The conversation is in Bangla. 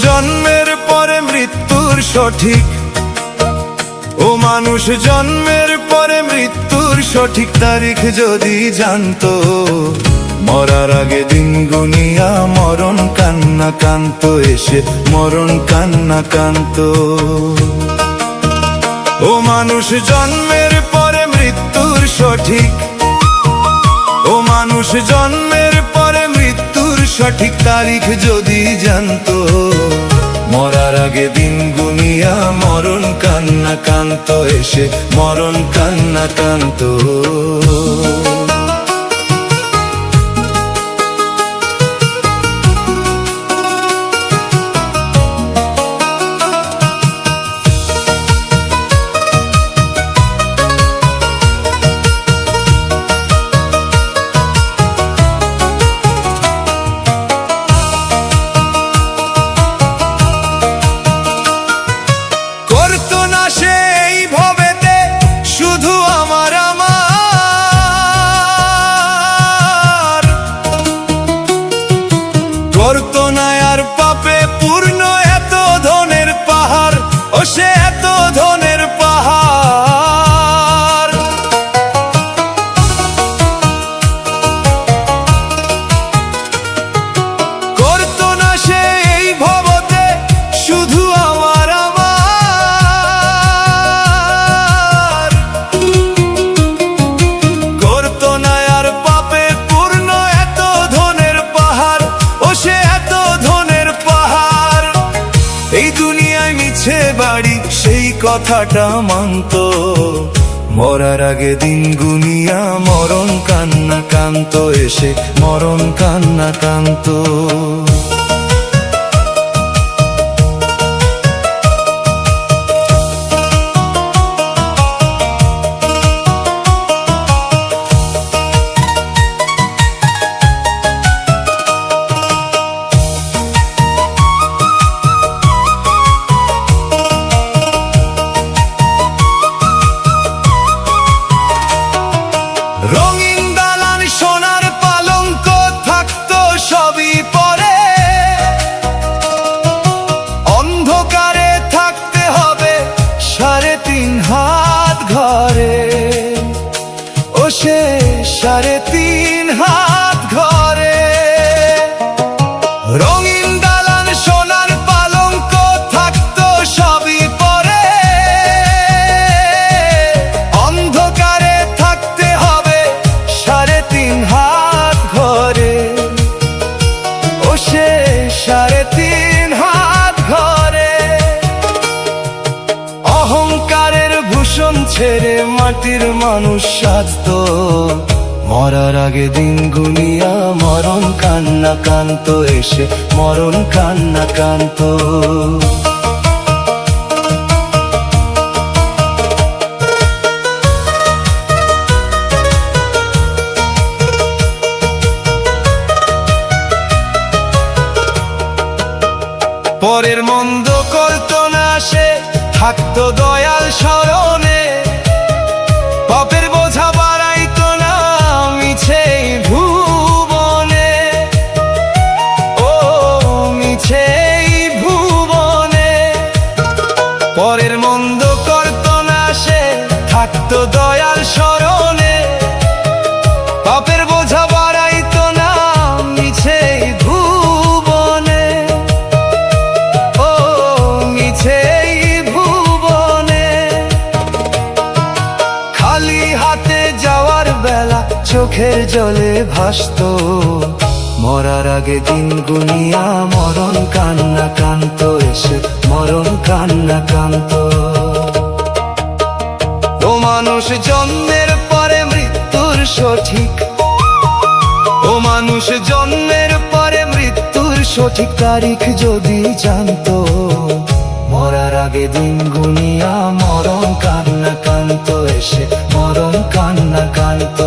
জন্মের পরে মৃত্যুর সঠিক, ও মানুষ জন্মের পরে মৃত্যুর সঠিক তারিখ যদি জানতো, মরার আগে দিন গুনিয়া মরণ কান্না কান্ত এসে মরণ কান্না কান্ত। ও মানুষ জন্মের পরে মৃত্যুর সঠিক, ও মানুষ জন্মের পরে মৃত্যুর সঠিক তারিখ যদি জানতো, মরার আগে দিন গুনিয়া মরণ কান্না কান্ত এসে মরণ কান্না কান্ত। করতো না আর পাপে পূর্ণ এত ধনের পাহাড়, ও সে এত ধনের পাহাড়। করতো না সে এই ভবতে শুধু আমার আমার, করতো না আর পাপে পূর্ণ এত ধনের পাহাড়, ও সে এত ধনের পাহাড়। এই দুনিয়ায় মিছে বাড়ি সেই কথাটা মানত, মরার আগে দিন গুনিয়া মরণ কান্না কান্ত এসে মরণ কান্না কান্ত। রঙিন দালান সোনার পালঙ্ক থাকতো সবই পরে, অন্ধকারে থাকতে হবে 3.5 হাত ঘরে, ও সে 3.5 হাত ঘরে। রঙিন দালান সোনার পালঙ্ক থাকতো সবই পরে, অন্ধকারে থাকতে হবে 3.5 হাত ঘরে, ও সে 3.5 হাত ঘরে। অহংকারের ভূষণ ছেড়ে মাটির মানুষ সাজতো, মরার আগে দিন গুনিয়া মরণ কান্না কান্ত এসে মরণ কান্না কান্ত। পরের মন্দ করতো না সে থাকতো দয়াল স্মরণে, পাপের বোঝা বাড়াইতো না মিছে ভুবনে, ও মিছে ভুবনে। পরের মন্দ করতো না সে থাকতো দয়াল স্মরণে, পাপের বোঝা বাড়াইতো না মিছে ভুবনে, ও মিছে ভুবনে। খালি হাতে যাওয়ার বেলা চোখের জলে ভাসতো, মরার আগে দিন গুনিয়া মরণ কান্না কান্ত এসে মরণ কান্না কান্ত। ও মানুষ জন্মের পরে মৃত্যুর সঠিক, ও মানুষ জন্মের পরে মৃত্যুর সঠিক তারিখ যদি জানতো, মরার আগে দিন গুনিয়া মরণ কান্না কান্ত এসে মরণ কান্না কান্ত।